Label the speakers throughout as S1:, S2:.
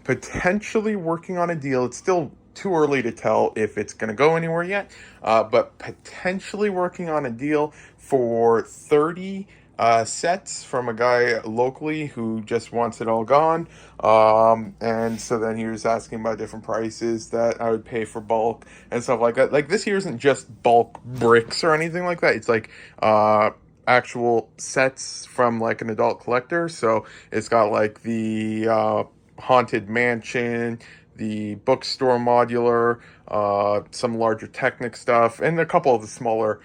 S1: potentially working on a deal. It's still too early to tell if it's going to go anywhere yet, but potentially working on a deal for 30 sets from a guy locally who just wants it all gone. And so then he was asking about different prices that I would pay for bulk and stuff like that. Like, this here isn't just bulk bricks or anything like that. It's like actual sets from like an adult collector. So it's got like the Haunted Mansion, the bookstore modular, some larger Technic stuff, and a couple of the smaller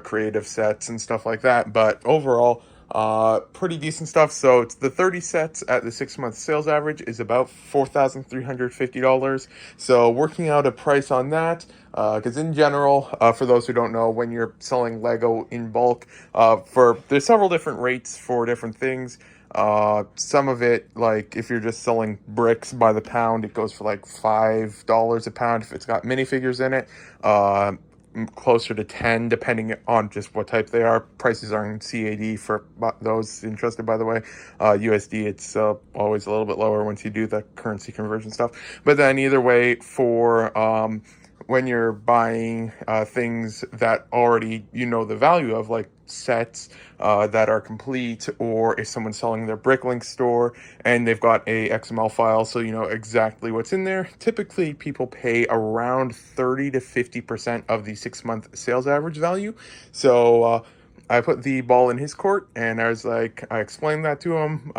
S1: creative sets and stuff like that. But overall, pretty decent stuff. So it's the 30 sets at the 6 month sales average is about $4,350. So working out a price on that, because in general, for those who don't know, when you're selling Lego in bulk, there's several different rates for different things. Some of it, like if you're just selling bricks by the pound, it goes for like $5 a pound if it's got minifigures in it. Closer to 10 depending on just what type they are. Prices are in CAD for those interested, by the way. USD, it's always a little bit lower once you do the currency conversion stuff. But then either way, for when you're buying things that already you know the value of, like sets that are complete, or if someone's selling their Bricklink store and they've got a XML file so you know exactly what's in there, typically people pay around 30 to 50% of the 6 month sales average value. So I put the ball in his court, and I explained that to him.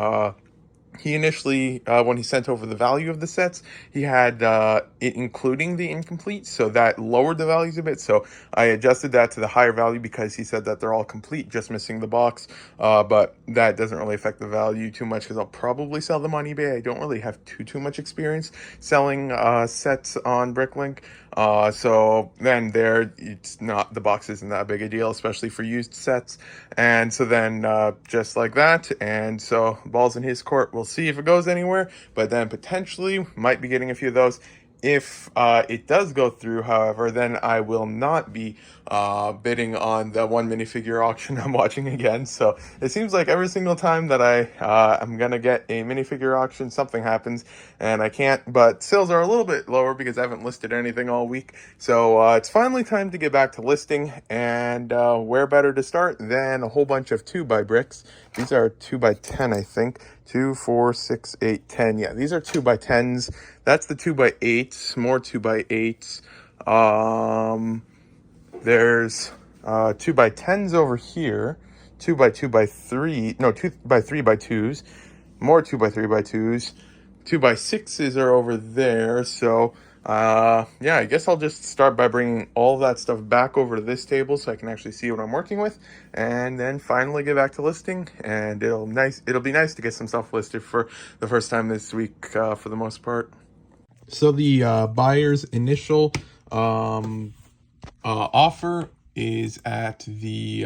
S1: He initially, when he sent over the value of the sets, he had it including the incomplete, so that lowered the values a bit. So I adjusted that to the higher value because he said that they're all complete, just missing the box. But that doesn't really affect the value too much because I'll probably sell them on eBay. I don't really have too much experience selling sets on Bricklink. So then it's not, the box isn't that big a deal, especially for used sets. And so then just like that, and so ball's in his court. We'll see if it goes anywhere, but then potentially might be getting a few of those. If it does go through, however, then I will not be bidding on the one minifigure auction I'm watching again. So it seems like every single time that I'm gonna get a minifigure auction, something happens and I can't. But sales are a little bit lower because I haven't listed anything all week. So it's finally time to get back to listing, and where better to start than a whole bunch of 2x bricks. These are 2x10, I think. 2, 4, 6, 8, 10. Yeah, these are 2x10s. That's the 2x8s, more 2x8s. There's 2x10s over here, 2x2x3, no, 2x3x2s, more 2x3x2s, 2x6s are over there. So yeah, I guess I'll just start by bringing all that stuff back over to this table so I can actually see what I'm working with, and then finally get back to listing. And it'll be nice to get some stuff listed for the first time this week, for the most part. So the buyer's initial offer is at the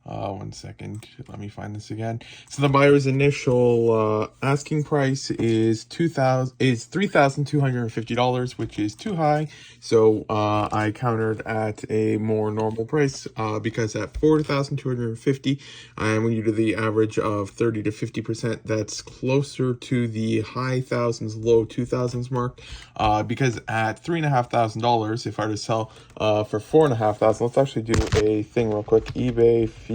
S1: 1 second, let me find this again. So the buyer's initial asking price is $3,250, which is too high. So I countered at a more normal price because at $4,250, and when you do the average of 30 to 50%, that's closer to the high thousands, low 2000s mark. Because at $3,500, if I were to sell for $4,500, let's actually do a thing real quick. eBay fee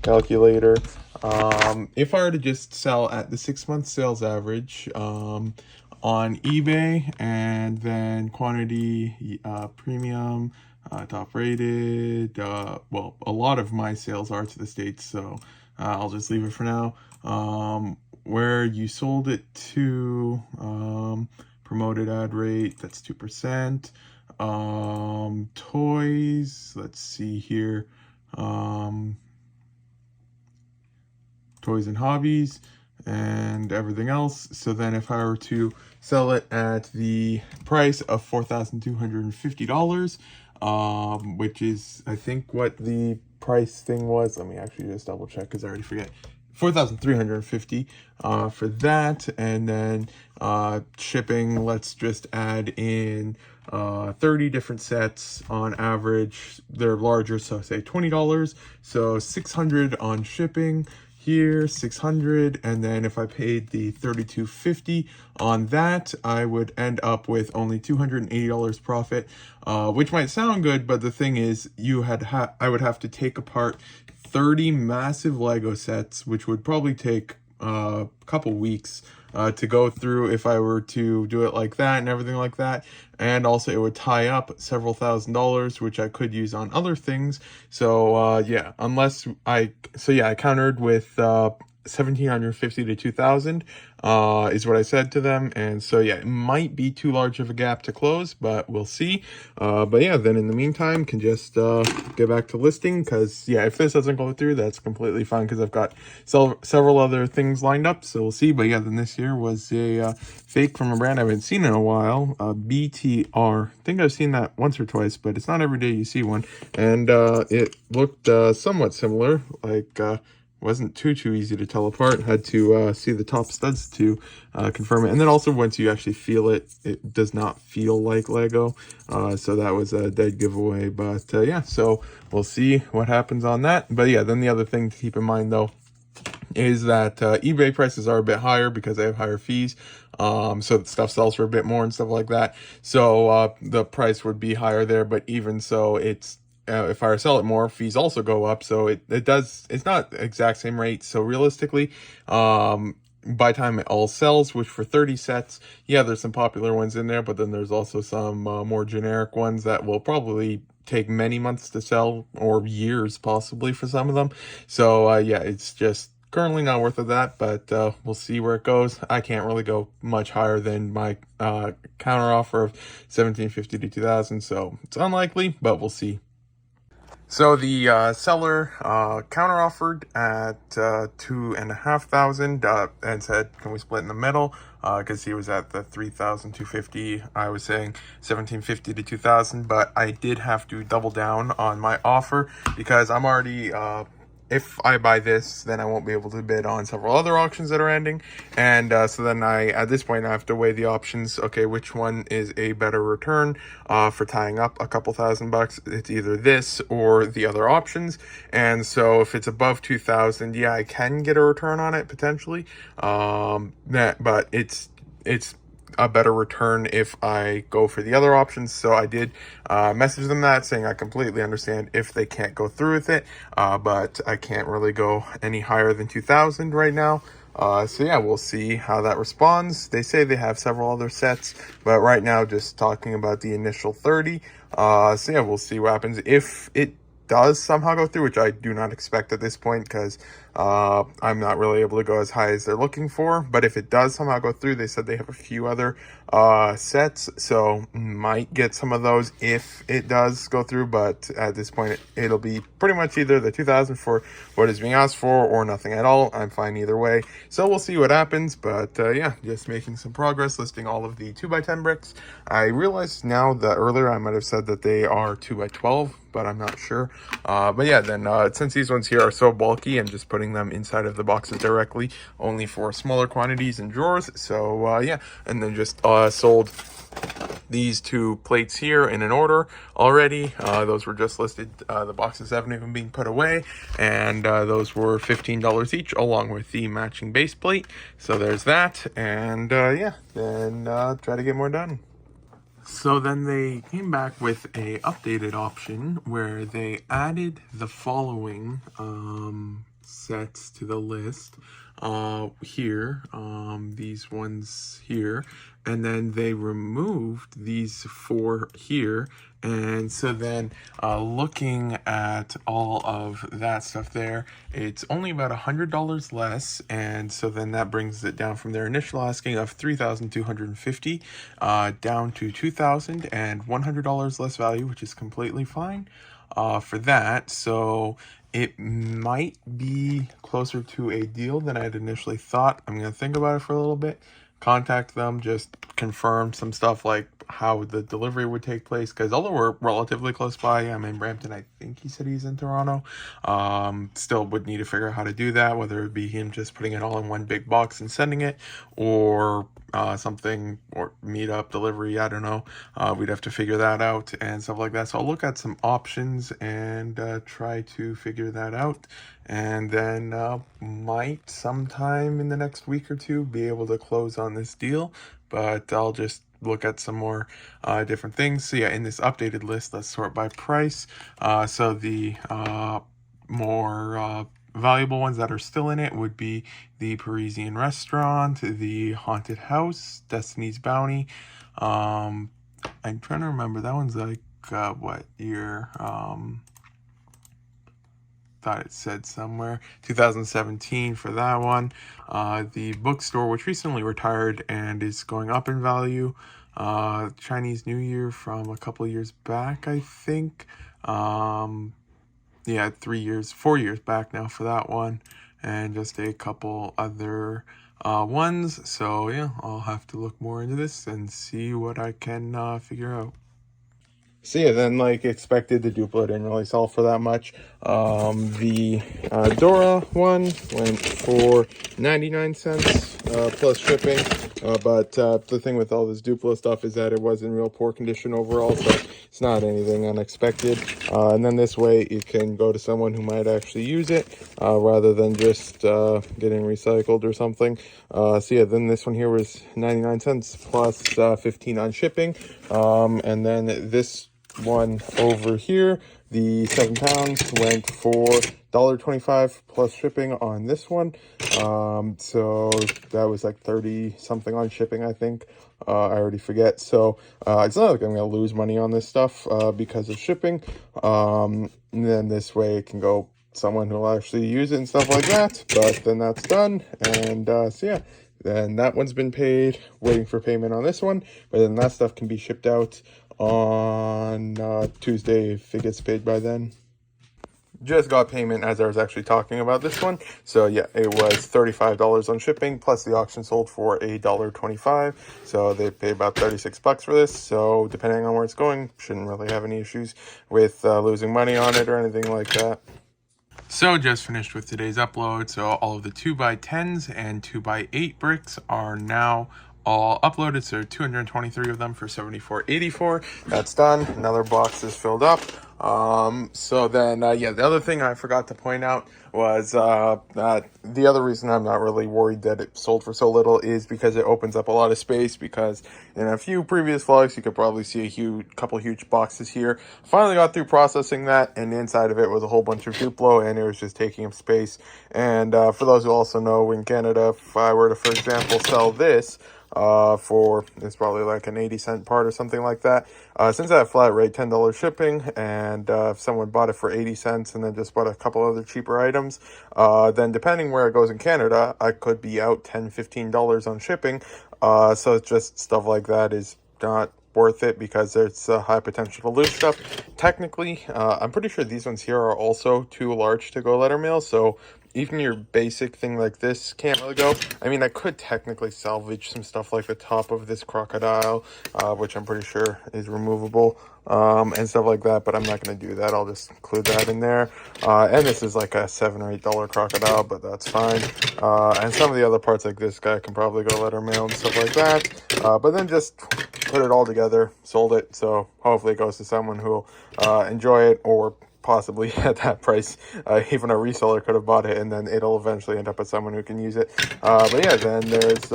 S1: calculator. If I were to just sell at the 6 month sales average on eBay, and then quantity, premium, top rated, well, a lot of my sales are to the States, so I'll just leave it for now. Where you sold it to, promoted ad rate, that's 2%. Toys, let's see here. Toys and hobbies and everything else. So then if I were to sell it at the price of $4,250, which is, I think, what the price thing was. Let me actually just double check because I already forget. 4,350 for that, and then shipping, let's just add in 30 different sets on average. They're larger, so say $20, so $600 on shipping. here, 600, and then if I paid the 32.50 on that, I would end up with only $280 profit, which might sound good, but the thing is, I would have to take apart 30 massive Lego sets, which would probably take a couple weeks to go through if I were to do it like that and everything like that. And also it would tie up several $1,000s, which I could use on other things. So yeah, I countered with 1,750 to 2,000 is what I said to them. And so yeah, it might be too large of a gap to close, but we'll see. But yeah, then in the meantime, can just get back to listing, because yeah, if this doesn't go through, that's completely fine, because I've got several other things lined up, so we'll see. But yeah, then this here was a fake from a brand I haven't seen in a while, BTR. I think I've seen that once or twice, but it's not every day you see one. And it looked somewhat similar, like wasn't too easy to tell apart. Had to see the top studs to confirm it. And then also once you actually feel it, it does not feel like Lego. So that was a dead giveaway. But yeah, so we'll see what happens on that. But yeah, then the other thing to keep in mind though is that eBay prices are a bit higher because they have higher fees. So the stuff sells for a bit more and stuff like that. So the price would be higher there, but even so, it's if I sell it more, fees also go up. So it's not exact same rate. So realistically, by time it all sells, which for 30 sets, yeah, there's some popular ones in there, but then there's also some more generic ones that will probably take many months to sell, or years possibly for some of them. So yeah, it's just currently not worth of that, but we'll see where it goes. I can't really go much higher than my counter offer of 1,750 to 2,000, so it's unlikely, but we'll see. So the seller counter offered at 2,500 and said, "Can we split in the middle?" Because he was at the 3,250. I was saying 1,750 to 2,000, but I did have to double down on my offer because I'm already. If I buy this, then I won't be able to bid on several other auctions that are ending. And so then at this point, I have to weigh the options. Okay, which one is a better return for tying up a couple $1,000? It's either this or the other options. And so if it's above 2,000, yeah, I can get a return on it potentially. But it's a better return if I go for the other options. So I did message them that, saying I completely understand if they can't go through with it, but I can't really go any higher than 2,000 right now. So yeah, we'll see how that responds. They say they have several other sets, but right now just talking about the initial 30. So yeah, we'll see what happens. If it does somehow go through, which I do not expect at this point, because I'm not really able to go as high as they're looking for. But if it does somehow go through, they said they have a few other sets, so might get some of those if it does go through. But at this point, it'll be pretty much either the 2,000 for what is being asked for or nothing at all. I'm fine either way. So we'll see what happens. But yeah, just making some progress, listing all of the 2x10 bricks. I realized now that earlier I might have said that they are 2x12, but I'm not sure. But yeah, then since these ones here are so bulky, I'm just putting them inside of the boxes directly, only for smaller quantities and drawers. So yeah, and then just sold these two plates here in an order already. Those were just listed. The boxes haven't even been put away, and those were $15 each, along with the matching base plate. So there's that, and yeah, then try to get more done. So then they came back with a updated option where they added the following sets to the list here, these ones here, and then they removed these four here. And so then looking at all of that stuff there, it's only about $100 less. And so then that brings it down from their initial asking of $3,250 down to $2,000 and $100 less value, which is completely fine for that. So it might be closer to a deal than I had initially thought. I'm going to think about it for a little bit, contact them, just confirm some stuff like how the delivery would take place, because although we're relatively close by, I'm in Brampton, I think he said he's in Toronto. Still would need to figure out how to do that, whether it be him just putting it all in one big box and sending it, or something, or meet up delivery. I don't know. We'd have to figure that out and stuff like that. So I'll look at some options and try to figure that out, and then might sometime in the next week or two be able to close on this deal. But I'll just look at some more different things. So yeah, in this updated list, let's sort by price. So the more valuable ones that are still in it would be the Parisian Restaurant, the Haunted House, Destiny's Bounty. I'm trying to remember, that one's like what year? Thought it said somewhere 2017 for that one. The bookstore, which recently retired and is going up in value. Chinese New Year from a couple years back, I think. Yeah, 4 years back now for that one, and just a couple other ones. So yeah, I'll have to look more into this and see what I can figure out. So yeah, then like expected, the Duplo didn't really sell for that much. The Dora one went for 99 cents plus shipping. But the thing with all this Duplo stuff is that it was in real poor condition overall, so it's not anything unexpected. And then this way it can go to someone who might actually use it rather than just getting recycled or something. So yeah, then this one here was 99 cents plus 15 on shipping. And then this one over here, the 7 pounds, went for $1.25 plus shipping on this one. So that was like 30 something on shipping, I think. I already forget. So it's not like I'm gonna lose money on this stuff because of shipping. And then this way it can go someone who will actually use it and stuff like that. But then that's done, and so yeah, then that one's been paid, waiting for payment on this one. But then that stuff can be shipped out on Tuesday if it gets paid by then. Just got payment as I was actually talking about this one. So yeah, it was $35 on shipping, plus the auction sold for $1.25. So they paid about 36 bucks for this. So depending on where it's going, shouldn't really have any issues with losing money on it or anything like that. So just finished with today's upload. So all of the 2x10s and 2x8 bricks are now all uploaded. So 223 of them for $74.84. That's done. Another box is filled up. So then, yeah, the other thing I forgot to point out was, that the other reason I'm not really worried that it sold for so little is because it opens up a lot of space, because in a few previous vlogs, you could probably see a couple huge boxes here. Finally got through processing that, and inside of it was a whole bunch of Duplo, and it was just taking up space. And, for those who also know, in Canada, if I were to, for example, sell this, for, it's probably like an 80-cent part or something like that. Since I have flat rate $10 shipping, and if someone bought it for 80 cents and then just bought a couple other cheaper items, then depending where it goes in Canada, I could be out $10-15 on shipping. So it's just stuff like that is not worth it, because there's a high potential to lose stuff. Technically, I'm pretty sure these ones here are also too large to go letter mail, so even your basic thing like this can't really go. I mean, I could technically salvage some stuff like the top of this crocodile, which I'm pretty sure is removable, and stuff like that, but I'm not going to do that. I'll just include that in there. And this is like a $7 or $8 crocodile, but that's fine. And some of the other parts like this guy can probably go letter mail and stuff like that. But then just put it all together, sold it, so hopefully it goes to someone who will enjoy it, or possibly at that price, even a reseller could have bought it, and then it'll eventually end up with someone who can use it. But yeah, then there's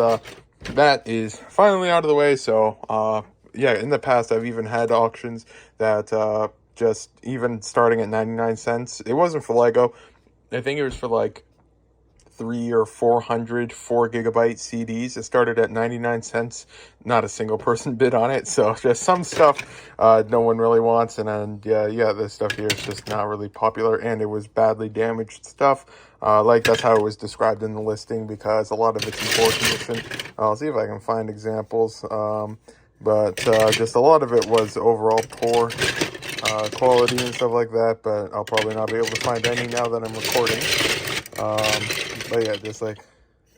S1: that is finally out of the way. So yeah, in the past I've even had auctions that just even starting at 99 cents. It wasn't for Lego. I think it was for like 300 or 400 4GB CDs. It started at 99 cents. Not a single person bid on it. So just some stuff no one really wants. And then, yeah, this stuff here is just not really popular. And it was badly damaged stuff. Like that's how it was described in the listing, because a lot of it's in poor condition. I'll see if I can find examples. But just a lot of it was overall poor quality and stuff like that. But I'll probably not be able to find any now that I'm recording. But yeah, just like,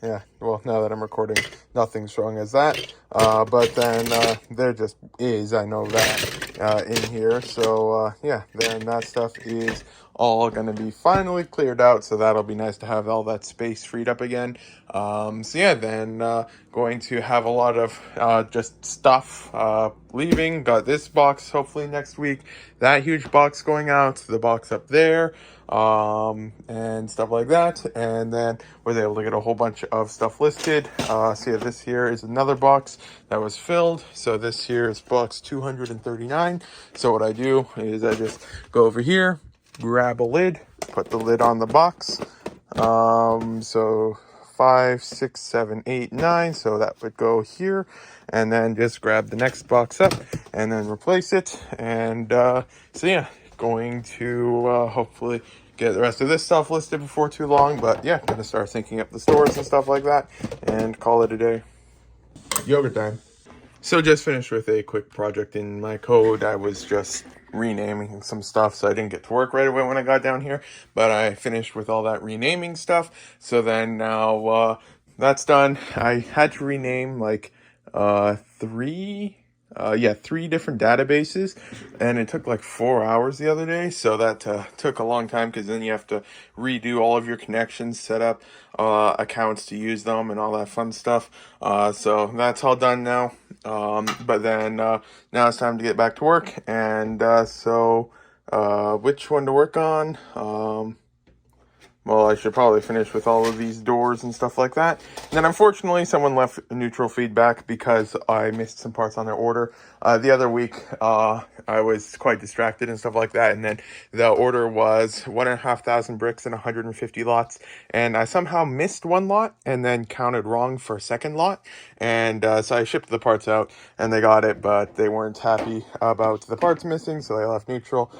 S1: yeah, well, now that I'm recording, nothing's strong as that. But then there just is, I know that, in here. So yeah, then that stuff is all going to be finally cleared out. So that'll be nice to have all that space freed up again. So yeah, then going to have a lot of just stuff leaving. Got this box hopefully next week. That huge box going out. The box up there. And stuff like that. And then was able to get a whole bunch of stuff listed. So yeah, this here is another box that was filled. So this here is box 239. So what I do is I just go over here, grab a lid, put the lid on the box. So 5, 6, 7, 8, 9. So that would go here, and then just grab the next box up and then replace it. And so yeah, going to hopefully get the rest of this stuff listed before too long. But yeah, gonna start thinking up the stores and stuff like that and call it a day. Yoga time. So just finished with a quick project in my code. I was just renaming some stuff, so I didn't get to work right away when I got down here, but I finished with all that renaming stuff. So then now that's done. I had to rename like three different databases, and it took like 4 hours the other day. So that took a long time, because then you have to redo all of your connections, set up accounts to use them, and all that fun stuff. So that's all done now. But then now it's time to get back to work, and so which one to work on? Well, I should probably finish with all of these doors and stuff like that. And then unfortunately, someone left neutral feedback because I missed some parts on their order. The other week, I was quite distracted and stuff like that. And then the order was 1,500 bricks and 150 lots. And I somehow missed one lot and then counted wrong for a second lot. And so I shipped the parts out and they got it, but they weren't happy about the parts missing. So they left neutral.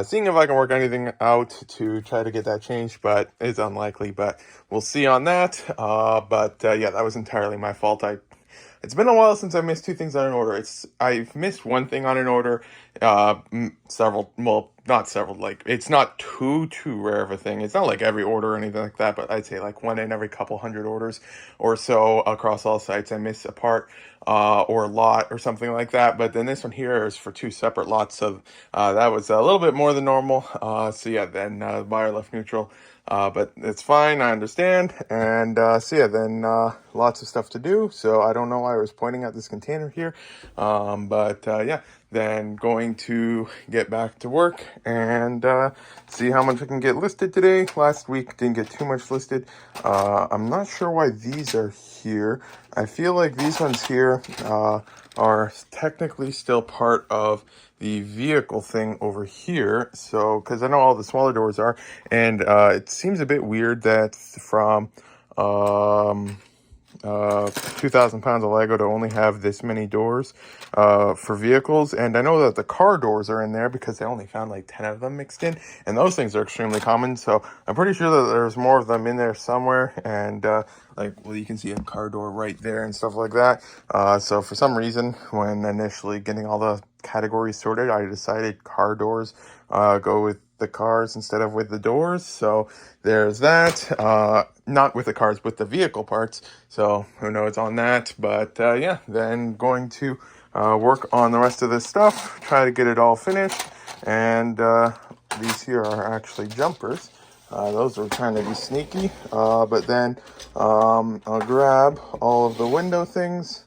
S1: Seeing if I can work anything out to try to get that changed, but it's unlikely, but we'll see on that. Yeah, that was entirely my fault. It's been a while since I missed two things on an order. I've missed one thing on an order, several, well, not several, like, it's not too rare of a thing. It's not like every order or anything like that, but I'd say like one in every couple hundred orders or so across all sites, I miss a part, or a lot or something like that. But then this one here is for two separate lots, so that was a little bit more than normal. So yeah, then the buyer left neutral. But it's fine, I understand. And so yeah, then lots of stuff to do. So I don't know why I was pointing at this container here. Yeah, then going to get back to work and see how much I can get listed today. Last week didn't get too much listed. I'm not sure why these are here. I feel like these ones here are technically still part of the vehicle thing over here. So, because I know all the smaller doors are, and it seems a bit weird that from 2,000 pounds of Lego to only have this many doors for vehicles. And I know that the car doors are in there because they only found like 10 of them mixed in, and those things are extremely common. So I'm pretty sure that there's more of them in there somewhere. And well, you can see a car door right there and stuff like that. So for some reason, when initially getting all the categories sorted, I decided car doors go with the cars instead of with the doors. So there's that. Not with the cars, with the vehicle parts. So who knows on that. But yeah, then going to work on the rest of this stuff, try to get it all finished. And these here are actually jumpers. Those are trying to be sneaky. But then I'll grab all of the window things,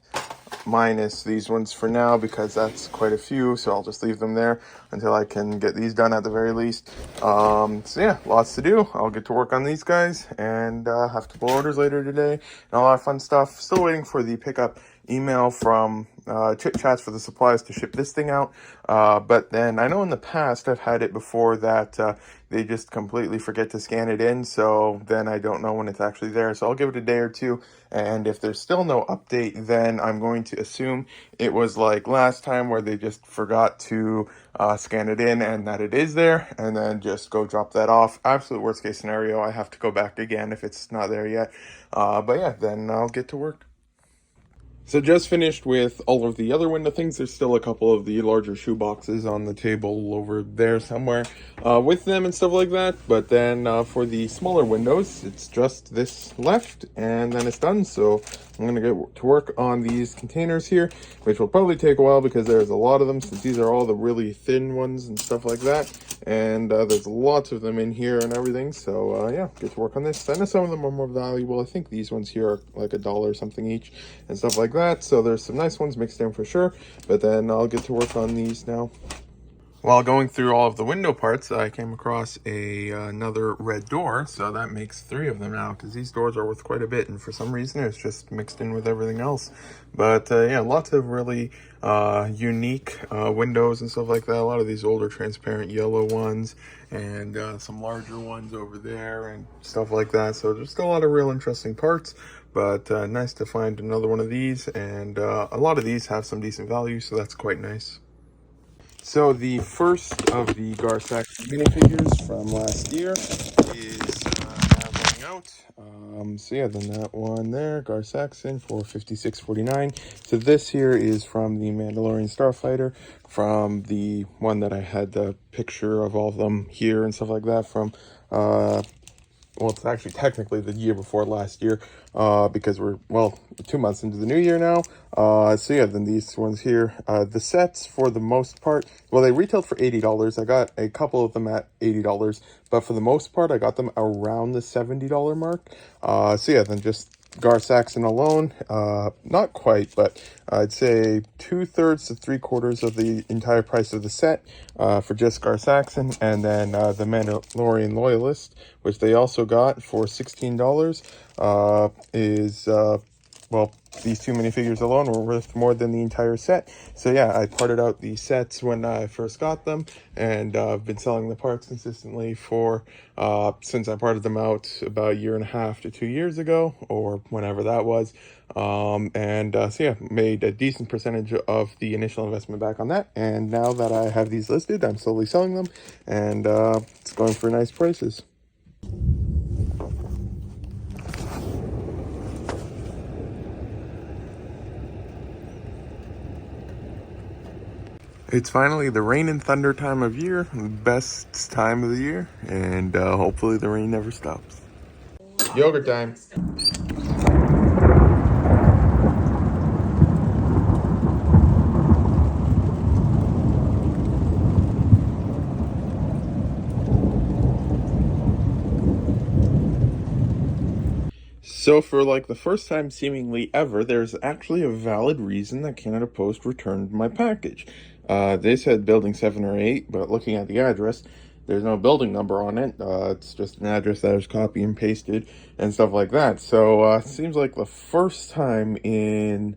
S1: minus these ones for now, because that's quite a few, so I'll just leave them there until I can get these done at the very least. So yeah, lots to do. I'll get to work on these guys and have to pull orders later today and all that fun stuff. Still waiting for the pickup email from Chit Chats for the supplies to ship this thing out. But then I know in the past I've had it before that they just completely forget to scan it in, so then I don't know when it's actually there. So I'll give it a day or two, and if there's still no update, then I'm going to assume it was like last time where they just forgot to scan it in and that it is there, and then just go drop that off. Absolute worst case scenario, I have to go back again if it's not there yet. But yeah, then I'll get to work. So just finished with all of the other window things. There's still a couple of the larger shoe boxes on the table over there somewhere with them and stuff like that. But then for the smaller windows, it's just this left and then it's done. So I'm going to get to work on these containers here, which will probably take a while because there's a lot of them, since these are all the really thin ones and stuff like that. And there's lots of them in here and everything. So yeah, get to work on this. I know some of them are more valuable. I think these ones here are like $1 or something each and stuff like that. So there's some nice ones mixed in for sure. But then I'll get to work on these now. While going through all of the window parts, I came across another red door, so that makes 3 of them now, because these doors are worth quite a bit, and for some reason it's just mixed in with everything else. But yeah, lots of really unique windows and stuff like that. A lot of these older transparent yellow ones, and some larger ones over there and stuff like that. So just a lot of real interesting parts. But nice to find another one of these, and a lot of these have some decent value, so that's quite nice. So the first of the Garsac minifigures from last year is now going out. So yeah, then that one there, Garsaxon for $56.49. So this here is from the Mandalorian Starfighter, from the one that I had the picture of all of them here and stuff like that from. Well, it's actually technically the year before last year, because we're, well, 2 months into the new year now. So yeah, then these ones here, the sets for the most part, well, they retailed for $80. I got a couple of them at $80, but for the most part, I got them around the $70 mark. So yeah, then just Gar Saxon alone, not quite, but I'd say 2/3 to 3/4 of the entire price of the set for just Gar Saxon, and then the Mandalorian Loyalist, which they also got for $16, is well, these 2 minifigures alone were worth more than the entire set. So yeah, I parted out the sets when I first got them, and I've been selling the parts consistently for since I parted them out about 1.5 to 2 years ago, or whenever that was. So yeah, made a decent percentage of the initial investment back on that, and now that I have these listed, I'm slowly selling them, and it's going for nice prices. It's finally the rain and thunder time of year, the best time of the year, and hopefully the rain never stops. Yogurt time. So for like the first time seemingly ever, there's actually a valid reason that Canada Post returned my package. They said building 7 or 8, but looking at the address, there's no building number on it. It's just an address that was copy and pasted and stuff like that. So it seems like the first time in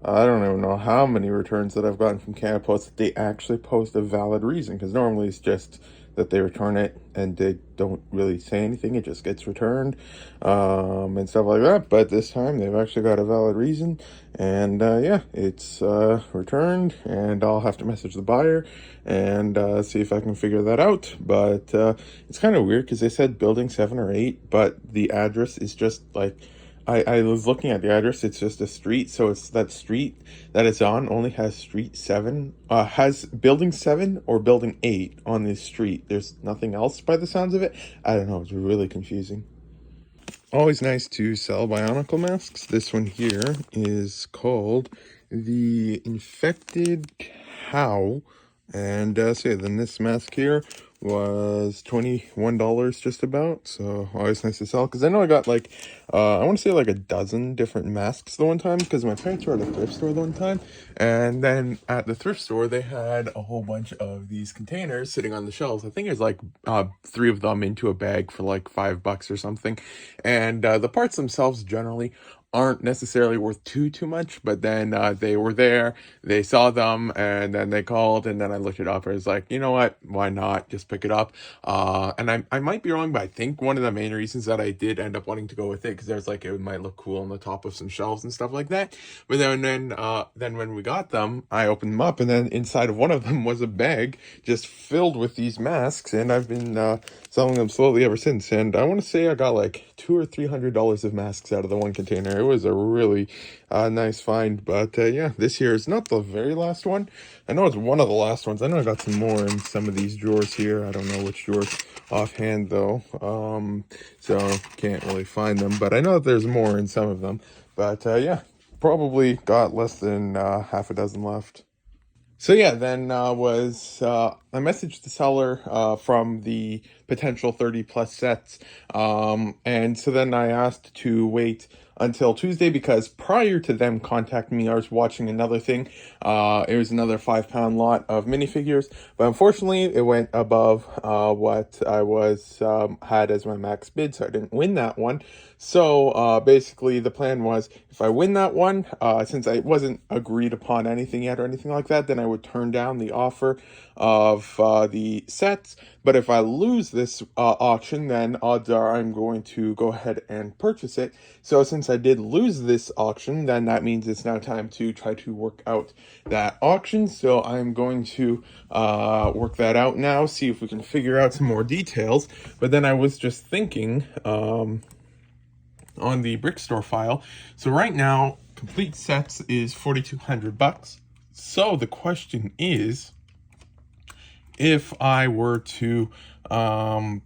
S1: I don't even know how many returns that I've gotten from Canada Post that they actually post a valid reason, because normally it's just that they return it and they don't really say anything. It just gets returned and stuff like that. But this time they've actually got a valid reason, and yeah, it's returned, and I'll have to message the buyer and see if I can figure that out. But it's kind of weird because they said building 7 or 8, but the address is just like I was looking at the address. It's just a street, so it's that street that it's on only has street 7, has building 7 or building 8 on this street. There's nothing else by the sounds of it. I don't know, it's really confusing. Always nice to sell Bionicle masks. This one here is called the Infected Cow. And so yeah, then this mask here was $21 just about. So always nice to sell, because I know I got like I want to say like a dozen different masks the one time, because my parents were at a thrift store the one time, and then at the thrift store they had a whole bunch of these containers sitting on the shelves. I think there's like 3 of them into a bag for like $5 or something, and the parts themselves generally aren't necessarily worth too much, but then they were there, they saw them, and then they called, and then I looked it up, and I was like, you know what, why not just pick it up? And I might be wrong, but I think one of the main reasons that I did end up wanting to go with it, because there's like, it might look cool on the top of some shelves and stuff like that. But then when we got them, I opened them up, and then inside of one of them was a bag just filled with these masks, and I've been selling them slowly ever since. And I want to say I got like $200 or $300 of masks out of the one container. it was a really nice find. But yeah, this here is not the very last one. I know it's one of the last ones. I know I got some more in some of these drawers here. I don't know which drawers offhand though, so can't really find them. But I know that there's more in some of them. But yeah, probably got less than half a dozen left. So yeah, then I messaged the seller from the potential 30 plus sets. And so then I asked to wait until Tuesday because prior to them contacting me, I was watching another thing. It was another 5 pound lot of minifigures, but unfortunately it went above what I was had as my max bid, so I didn't win that one. So basically the plan was if I win that one, since I wasn't agreed upon anything yet or anything like that, then I would turn down the offer of the sets. But if I lose this auction, then odds are I'm going to go ahead and purchase it. So since I did lose this auction, then that means it's now time to try to work out that auction. So I'm going to work that out now, see if we can figure out some more details. But then I was just thinking on the brick store file. So right now, complete sets is $4,200. So the question is, if I were to part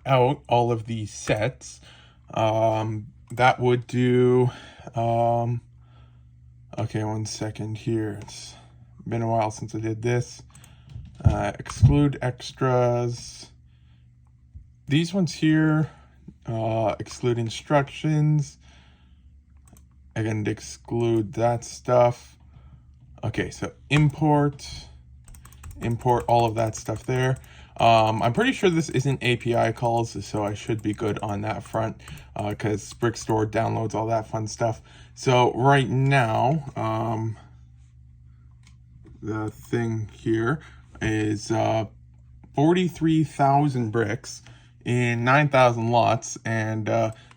S1: out all of these sets, that would do, okay, 1 second here. It's been a while since I did this. Exclude extras. These ones here, exclude instructions. Again, to exclude that stuff. Okay, so import all of that stuff there. I'm pretty sure this isn't API calls, so I should be good on that front because Brickstore downloads all that fun stuff. So right now, the thing here is 43,000 bricks in 9,000 lots, and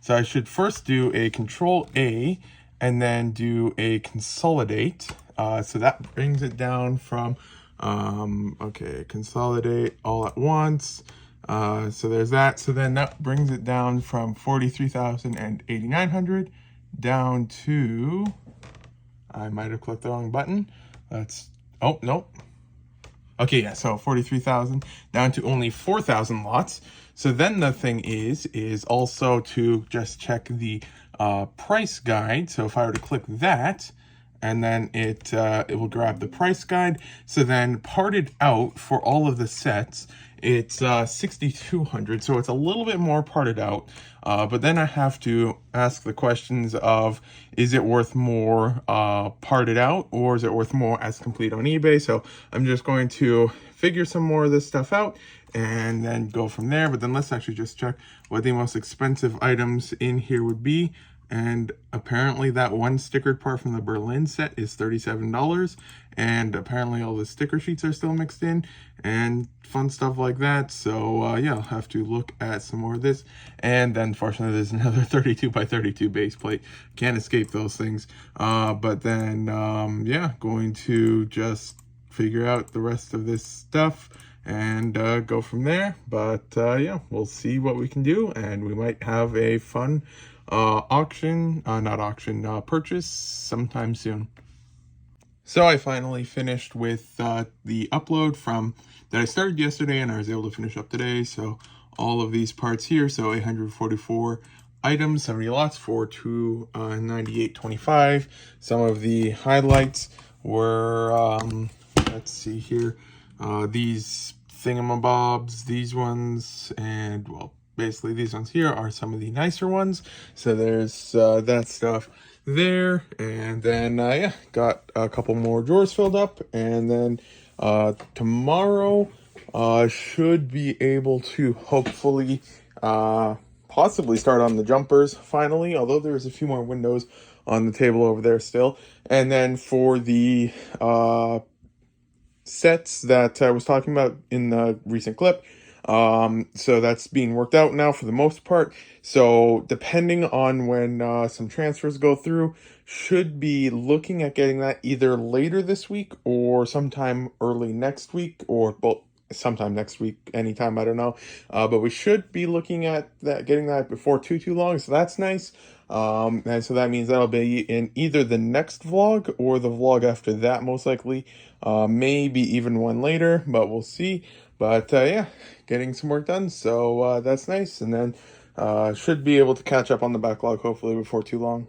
S1: so I should first do a Control A and then do a consolidate. So that brings it down from okay, consolidate all at once. So there's that. So then that brings it down from 43,000 and 8,900 down to, I might have clicked the wrong button. That's, oh, nope. Okay, yeah, so 43,000 down to only 4,000 lots. So then the thing is also to just check the price guide. So if I were to click that, and then it will grab the price guide. So then parted out for all of the sets, it's 6,200. So it's a little bit more parted out. But then I have to ask the questions of, is it worth more parted out, or is it worth more as complete on eBay? So I'm just going to figure some more of this stuff out and then go from there. But then let's actually just check what the most expensive items in here would be. And apparently that one stickered part from the Berlin set is $37. And apparently all the sticker sheets are still mixed in and fun stuff like that. So yeah, I'll have to look at some more of this. And then fortunately there's another 32 by 32 base plate. Can't escape those things. But then yeah, going to just figure out the rest of this stuff and go from there. But yeah, we'll see what we can do, and we might have a fun purchase sometime soon. So I finally finished with the upload from that I started yesterday and I was able to finish up today. So all of these parts here, so 844 items, 70 lots for $298.25. Some of the highlights were let's see here, these thingamabobs, these ones, and well, basically these ones here are some of the nicer ones. So there's that stuff there. And then yeah, got a couple more drawers filled up, and then tomorrow should be able to hopefully possibly start on the jumpers finally, although there's a few more windows on the table over there still. And then for the sets that I was talking about in the recent clip, so that's being worked out now for the most part. So depending on when some transfers go through, should be looking at getting that either later this week or sometime early next week, or both sometime next week, anytime, I don't know. But we should be looking at that, getting that before too long, so that's nice. And so that means that'll be in either the next vlog or the vlog after that, most likely. Maybe even one later, but we'll see. But yeah, getting some work done, so that's nice. And then should be able to catch up on the backlog hopefully before too long.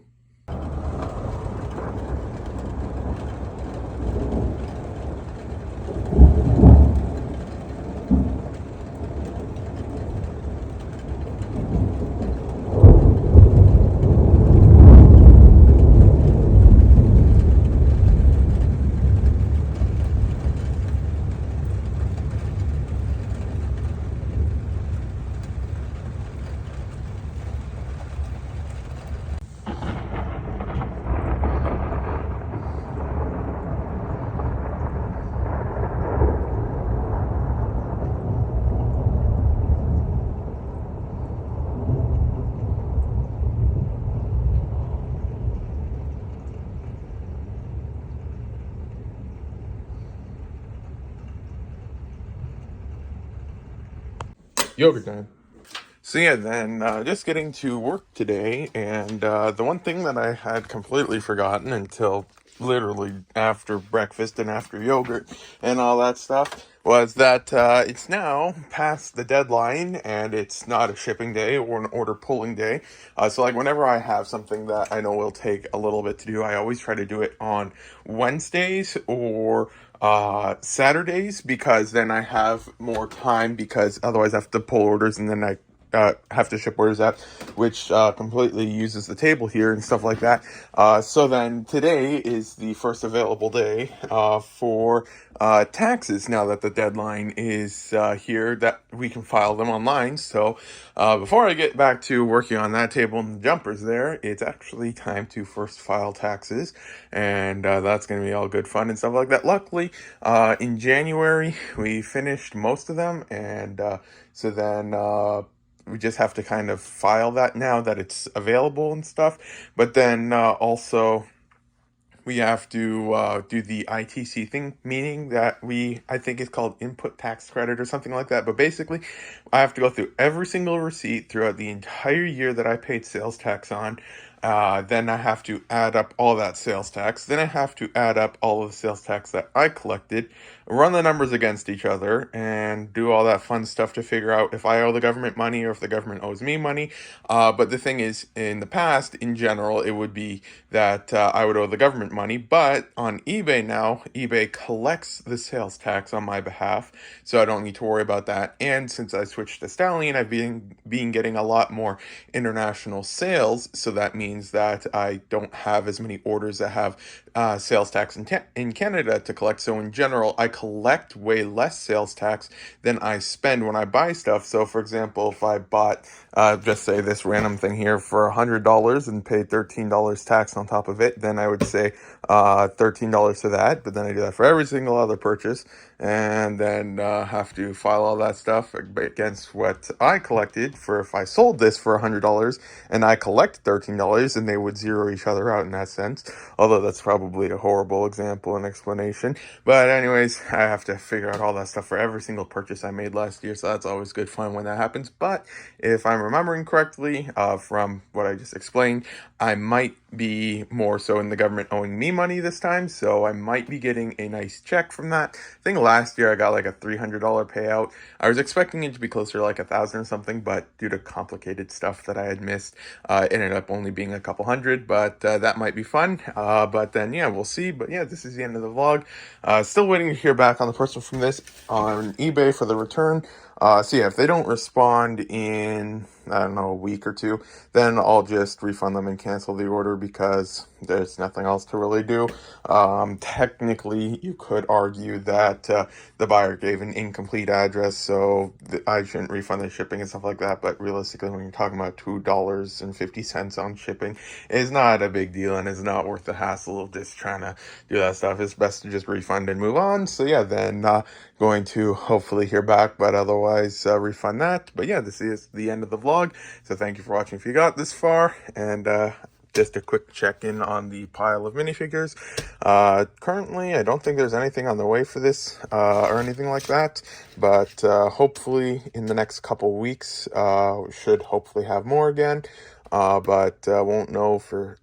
S1: Yogurt time. So yeah, then just getting to work today, and the one thing that I had completely forgotten until literally after breakfast and after yogurt and all that stuff was that it's now past the deadline, and it's not a shipping day or an order pulling day. So like whenever I have something that I know will take a little bit to do, I always try to do it on Wednesdays or Saturdays, because then I have more time, because otherwise I have to pull orders and then I have to ship orders out, which completely uses the table here and stuff like that. So then today is the first available day for taxes, now that the deadline is here, that we can file them online. So before I get back to working on that table and the jumpers there, it's actually time to first file taxes, and that's going to be all good fun and stuff like that. Luckily, in January, we finished most of them, and so then we just have to kind of file that now that it's available and stuff. But then also we have to do the ITC thing, meaning that I think it's called input tax credit or something like that. But basically, I have to go through every single receipt throughout the entire year that I paid sales tax on. Then I have to add up all that sales tax. Then I have to add up all of the sales tax that I collected, run the numbers against each other, and do all that fun stuff to figure out if I owe the government money or if the government owes me money. But the thing is, in the past, in general, it would be that I would owe the government money. But on eBay now, eBay collects the sales tax on my behalf, so I don't need to worry about that. And since I switched to Stallion, I've been getting a lot more international sales, so that means that I don't have as many orders that have sales tax in Canada to collect. So in general, I collect way less sales tax than I spend when I buy stuff. So for example, if I bought just say this random thing here for $100 and paid $13 tax on top of it, then I would say $13 to that. But then I do that for every single other purchase, and then have to file all that stuff against what I collected for if I sold this for $100 and I collect $13, and they would zero each other out in that sense. Although that's probably a horrible example and explanation. But anyways, I have to figure out all that stuff for every single purchase I made last year, so that's always good fun when that happens. But if I'm remembering correctly from what I just explained, I might be more so in the government owing me money this time, so I might be getting a nice check from that. I think last year I got like a $300 payout. I was expecting it to be closer to like $1,000 or something, but due to complicated stuff that I had missed, it ended up only being a couple hundred. But that might be fun. But then yeah, we'll see. But yeah, this is the end of the vlog. Still waiting to hear back on the person from this on eBay for the return. So yeah, if they don't respond in, I don't know, a week or two, then I'll just refund them and cancel the order, because there's nothing else to really do. Technically, you could argue that the buyer gave an incomplete address, so I shouldn't refund the shipping and stuff like that. But realistically, when you're talking about $2.50 on shipping, it's not a big deal, and it's not worth the hassle of just trying to do that stuff. It's best to just refund and move on. So yeah, then going to hopefully hear back, but otherwise refund that. But yeah, this is the end of the vlog. So thank you for watching if you got this far, and just a quick check-in on the pile of minifigures. Currently, I don't think there's anything on the way for this or anything like that, but hopefully in the next couple weeks, we should hopefully have more again. But won't know for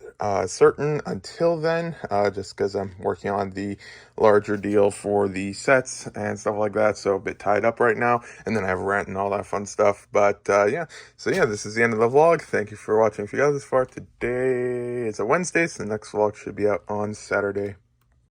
S1: certain until then, just because I'm working on the larger deal for the sets and stuff like that, so a bit tied up right now, and then I have rent and all that fun stuff. But yeah, so yeah, this is the end of the vlog. Thank you for watching. If you got this far, today is a Wednesday, so the next vlog should be out on Saturday.